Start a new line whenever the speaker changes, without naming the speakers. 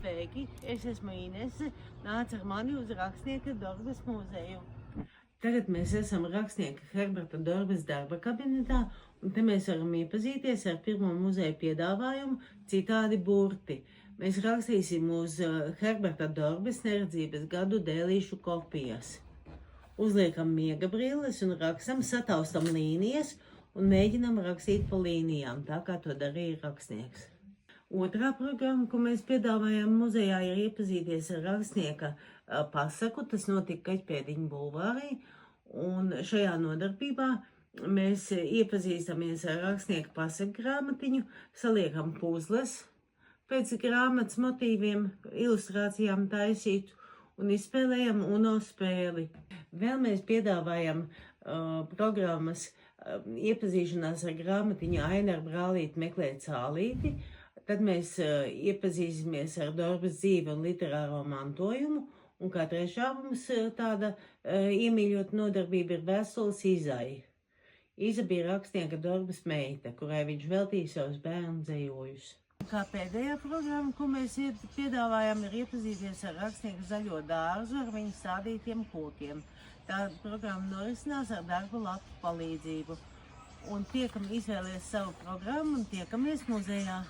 Sveiki, es esmu Inese, nāc ar mani uz Rakstnieka Dorbes muzeju. Tagad mēs esam Rakstnieka Herberta Dorbes darba kabinetā, un te mēs varam iepazīties ar pirmo muzeja piedāvājumu Citādi burti. Mēs rakstīsim uz Herberta Dorbes neredzības gadu dēlīšu kopijas. Uzliekam miega brilles un rakstam, sataustam līnijas un mēģinam rakstīt pa līnijām, tā kā to darīja rakstnieks. Otrā programma, ko mēs piedāvājam muzejā, ir iepazīties ar rakstnieka pasaku. Tas notika Kaķpēdiņu bulvārī, un šajā nodarbībā mēs iepazīstamies ar rakstnieka pasaku grāmatiņu, saliekam puzles pēc grāmatas motīviem, ilustrācijām taisītu un izspēlējam UNO spēli. Vēl mēs piedāvājam programmas iepazīšanās ar grāmatiņu Aina ar brālīti meklē cālīti. Tad mēs iepazīsimies ar Dorbes dzīvi un literāro mantojumu, un kā trešā mums tāda iemīļota nodarbība ir vēstules Izai. Iza bija Rakstnieka Dorbes meita, kurai viņš veltīja savus bērnu dzejojus. Kā pēdējā programma, ko mēs piedāvājam, ir iepazīties ar Rakstnieka zaļo dārzu ar viņa stādītiem kokiem. Tā programma norisinās ar darba lapu palīdzību. Un izvēlies savu programmu un tiekamies muzejā.